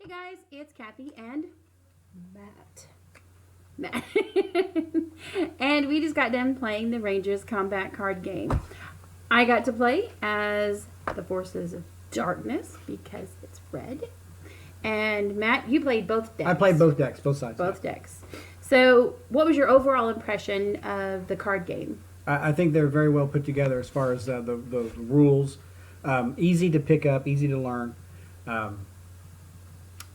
Hey guys, it's Kathy and Matt. And we just got done playing the Rangers combat card game. I got to play as the Forces of Darkness because it's red. And Matt, you played both decks. I played both decks, both sides. Both decks. So, what was your overall impression of the card game? I think they're very well put together as far as the rules. Easy to pick up, easy to learn.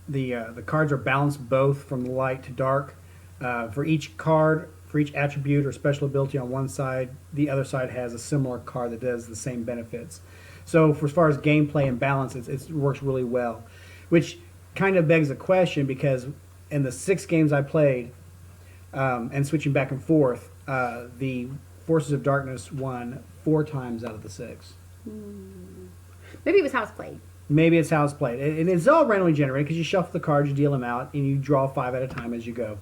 The cards are balanced both from light to dark. For each card, for each attribute or special ability on one side, the other side has a similar card that does the same benefits. So for as far as gameplay and balance, it works really well. Which kind of begs the question, because in the 6 games I played, and switching back and forth, the Forces of Darkness won 4 times out of the 6. Maybe it was house played. Maybe it's how it's played. And it's all randomly generated because you shuffle the cards, you deal them out, and you draw 5 at a time as you go.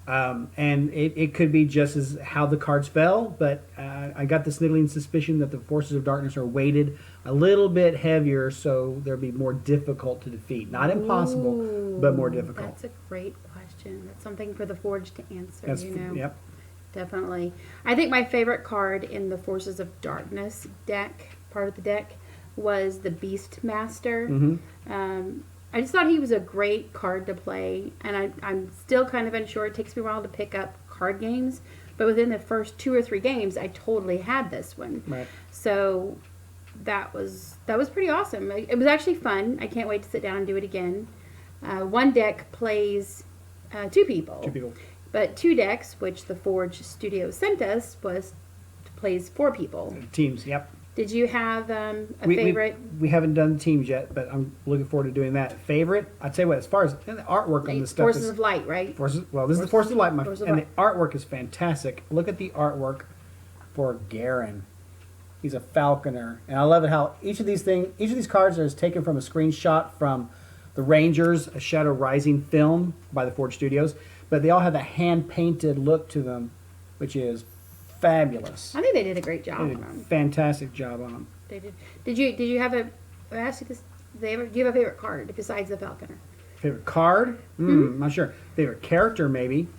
And it could be just as how the cards fell, but I got the sniggling suspicion that the Forces of Darkness are weighted a little bit heavier, so they'll be more difficult to defeat. Not impossible, but more difficult. That's a great question. That's something for the Forge to answer, Yep. Definitely. I think my favorite card in the Forces of Darkness deck, part of the deck, was the Beastmaster. I just thought he was a great card to play, and I'm still kind of unsure. It takes me a while to pick up card games, but within the first 2 or 3 games, I totally had this one. Right. So that was pretty awesome. It was actually fun. I can't wait to sit down and do it again. One deck plays 2 people. 2 people. But 2 decks, which the Forge Studio sent us, plays 4 people. Teams, yep. Did you have favorite? We haven't done teams yet, but I'm looking forward to doing that. Favorite? I'd say what, as far as the artwork on this stuff. Forces of Light, right? This is the Forces of Light, and Light. the artwork is fantastic. Look at the artwork for Garen. He's a falconer, and I love it how each of these cards is taken from a screenshot from the Rangers, a Shadow Rising film by the Forge Studios, but they all have a hand-painted look to them, which is fabulous. I think they did a great job They did on a them. fantastic job on them. They did. Did you have a? I asked you this. Do you have a favorite card besides the Falconer? Favorite card? Not sure. Favorite character, maybe.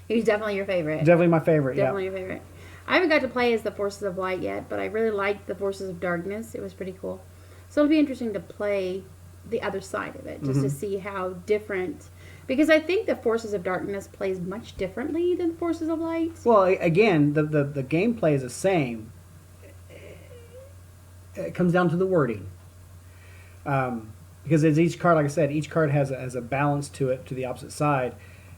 He's definitely your favorite. Definitely my favorite. Definitely Yeah. your favorite. I haven't got to play as the Forces of Light yet, but I really liked the Forces of Darkness. It was pretty cool. So it'll be interesting to play the other side of it, just to see how different. Because I think the Forces of Darkness plays much differently than the Forces of Light. Well, again, the gameplay is the same. It comes down to the wording. Because as each card, like I said, each card has a balance to it, to the opposite side.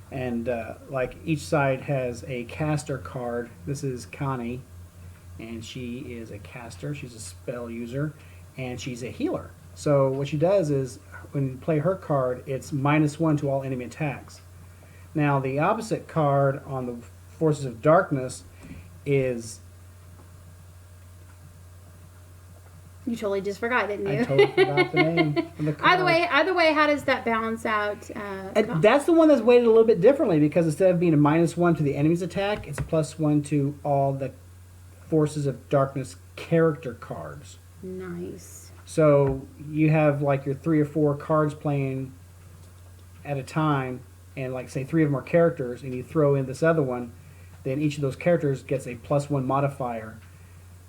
And like each side has a caster card. This is Connie, and she is a caster. She's a spell user, and she's a healer. So what she does is, when you play her card, it's -1 to all enemy attacks. Now the opposite card on the Forces of Darkness is... You totally just forgot, didn't you? I totally forgot the name of the card. Either way, how does that balance out? And that's the one that's weighted a little bit differently, because instead of being a -1 to the enemy's attack, it's +1 to all the Forces of Darkness character cards. Nice. So you have like your 3 or 4 cards playing at a time, and like say 3 of them are characters, and you throw in this other one, then each of those characters gets a +1 modifier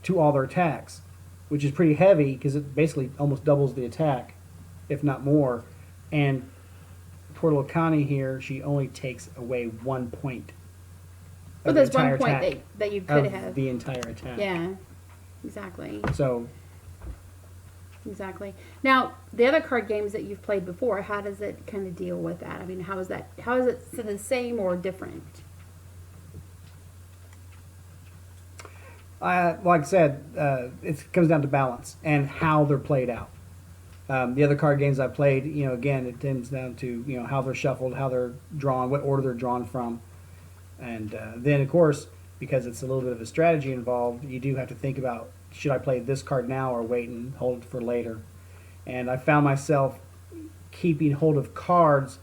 to all their attacks, which is pretty heavy because it basically almost doubles the attack, if not more. And poor little Connie here, she only takes away 1 point. Well, there's 1 point that you could of have. the entire attack. Yeah, exactly. So Exactly. Now, the other card games that you've played before, how does it kind of deal with that? I mean, how is it the same or different? like I said, it comes down to balance and how they're played out. The other card games I played, again, it tends down to how they're shuffled, how they're drawn, what order they're drawn from, and then of course, because it's a little bit of a strategy involved, you do have to think about, should I play this card now or wait and hold it for later? And I found myself keeping hold of cards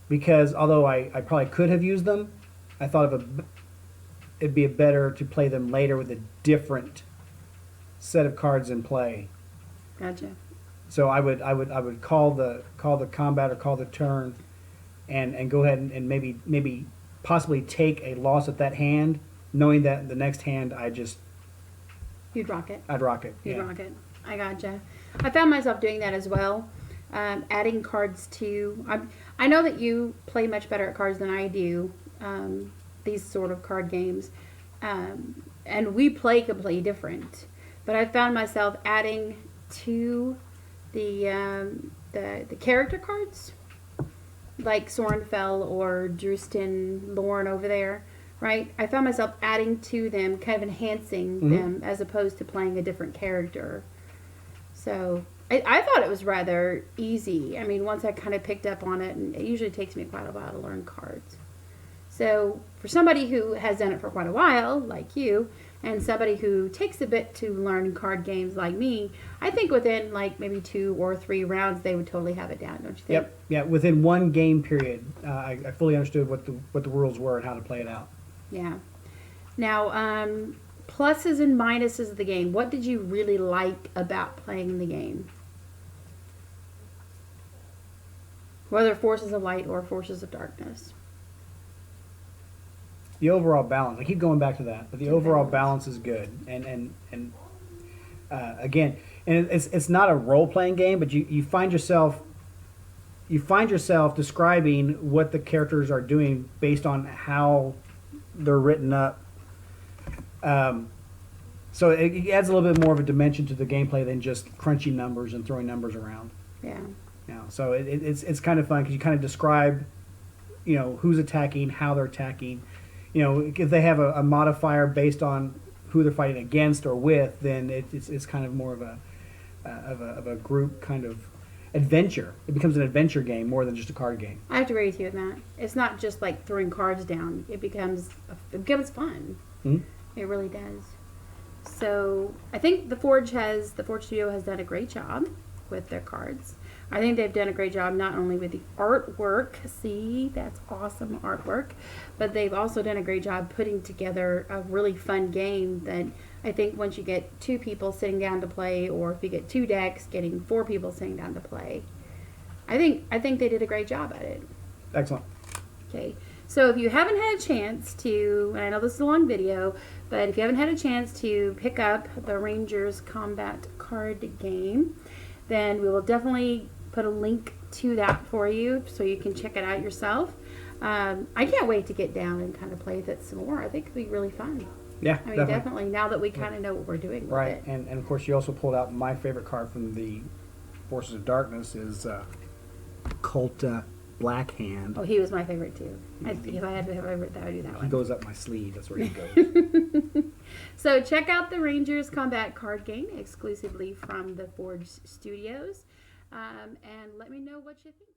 because although I probably could have used them, I thought it'd be better to play them later with a different set of cards in play. Gotcha. So I would call the combat or call the turn, and go ahead and maybe possibly take a loss at that hand, knowing that the next hand You'd rock it. I'd rock it. You'd Yeah. rock it. I gotcha. I found myself doing that as well. Adding cards to. I know that you play much better at cards than I do. These sort of card games, and we play completely different. But I found myself adding to the character cards, like Sorenfell or Drustin Lorne over there. Right, I found myself adding to them, kind of enhancing them, as opposed to playing a different character. So I thought it was rather easy. I mean, once I kind of picked up on it, and it usually takes me quite a while to learn cards. So for somebody who has done it for quite a while, like you, and somebody who takes a bit to learn card games like me, I think within like maybe 2 or 3 rounds, they would totally have it down, don't you think? Yep. Yeah. Within one game period, I fully understood what the rules were and how to play it out. Yeah. Now, pluses and minuses of the game. What did you really like about playing the game? Whether Forces of Light or Forces of Darkness. The overall balance. I keep going back to that, but the overall balance is good. And again, and it's not a role playing game, but you find yourself describing what the characters are doing based on how they're written up. So it adds a little bit more of a dimension to the gameplay than just crunching numbers and throwing numbers around. Yeah. So it's kind of fun because you kind of describe, who's attacking, how they're attacking. If they have a modifier based on who they're fighting against or with, then it's kind of more of a group kind of adventure. It becomes an adventure game more than just a card game. I have to agree with you on that. It's not just like throwing cards down. It becomes fun. Mm-hmm. It really does. So I think the Forge Studio has done a great job with their cards. I think they've done a great job not only with the artwork, see, that's awesome artwork, but they've also done a great job putting together a really fun game that I think once you get 2 people sitting down to play, or if you get 2 decks, getting 4 people sitting down to play. I think they did a great job at it. Excellent. Okay, so if you haven't had a chance to, and I know this is a long video, but if you haven't had a chance to pick up the Rangers Combat card game, then we will definitely put a link to that for you so you can check it out yourself. I can't wait to get down and kind of play with it some more. I think it'll be really fun. Yeah, I mean, definitely now that we kind of know what we're doing with it. And of course you also pulled out my favorite card from the Forces of Darkness is Kulta Blackhand. Oh, he was my favorite too. If I had to have a favorite, that would do that He one. goes up my sleeve. That's where he goes. So check out the Rangers Combat card game exclusively from the Forge Studios, and let me know what you think.